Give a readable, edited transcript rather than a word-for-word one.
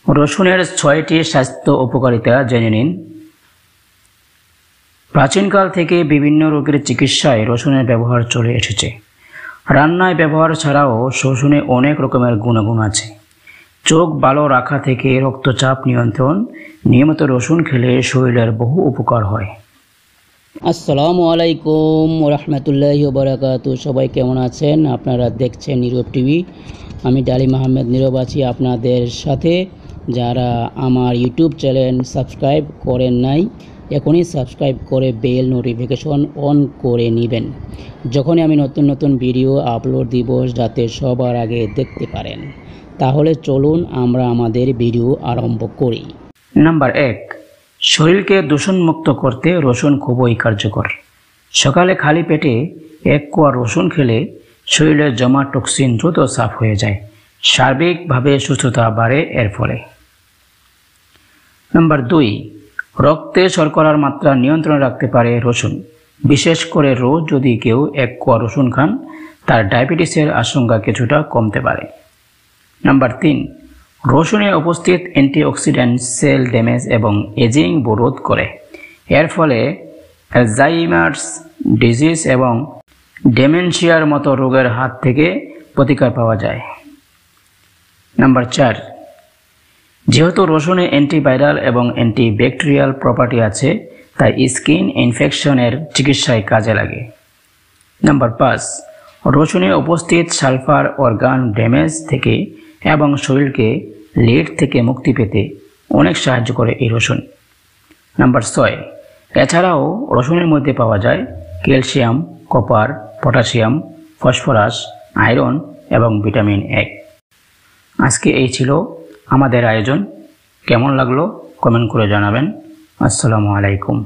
রসুনের ৬টি স্বাস্থ্য উপকারিতা জেনে নিন। প্রাচীনকাল থেকে বিভিন্ন রোগের চিকিৎসায় রসুনের ব্যবহার চলে এসেছে। রান্নায় ব্যবহার ছাড়াও রসুনে অনেক রকমের গুণাগুণ আছে। চোখ ভালো রাখা থেকে রক্তচাপ নিয়ন্ত্রণ, নিয়মিত রসুন খেলে শরীরের বহু উপকার হয়। আসসালামু আলাইকুম রহমতুল্লাহি ওয়া বারাকাতুহু। সবাই কেমন আছেন? আপনারা দেখছেন নীরব টিভি। আমি ডালিম আহমেদ নীরব আছি আপনাদের সাথে। যারা আমার ইউটিউব চ্যানেল সাবস্ক্রাইব করেন নাই, এখনই সাবস্ক্রাইব করে বেল নোটিফিকেশন অন করে নেবেন, যখনই আমি নতুন নতুন ভিডিও আপলোড দিব, যাতে সবার আগে দেখতে পারেন। তাহলে চলুন আমরা আমাদের ভিডিও আরম্ভ করি। নাম্বার ১, শরীরকে দূষণমুক্ত করতে রসুন খুবই কার্যকর। সকালে খালি পেটে 1 কোয়া রসুন খেলে শরীরের জমা টক্সিন দ্রুত সাফ হয়ে যায়। সার্বিকভাবে সুস্থতা বাড়ে এর ফলে। নাম্বার ২, রক্তে শর্করার মাত্রা নিয়ন্ত্রণে রাখতে পারে রসুন। বিশেষ করে রোজ যদি কেউ 1 কোয়া রসুন খান, তার ডায়াবেটিসের আশঙ্কা কিছুটা কমতে পারে। নাম্বার ৩, রসুনে উপস্থিত অ্যান্টিঅক্সিডেন্ট সেল ড্যামেজ এবং এজিং রোধ করে। এর ফলে অ্যালজাইমার্স ডিজিজ এবং ডেমেনশিয়ার মতো রোগের হাত থেকে প্রতিকার পাওয়া যায়। নাম্বার ৪, যেহেতু রসুনে অ্যান্টিভাইরাল এবং অ্যান্টিব্যাকটেরিয়াল প্রপার্টি আছে, তাই স্কিন ইনফেকশনের চিকিৎসায় কাজে লাগে। নাম্বার ৫, রসুনে উপস্থিত সালফার অর্গান ড্যামেজ থেকে এবং শরীরকে লিড থেকে মুক্তি পেতে অনেক সাহায্য করে এই রসুন। নাম্বার ৬, এছাড়াও রসুনের মধ্যে পাওয়া যায় calcium, copper, potassium, phosphorus, iron এবং ভিটামিন এ। আজকে এই ছিল আমাদের আয়োজন। কেমন লাগলো কমেন্ট করে জানাবেন। আসসালামু আলাইকুম।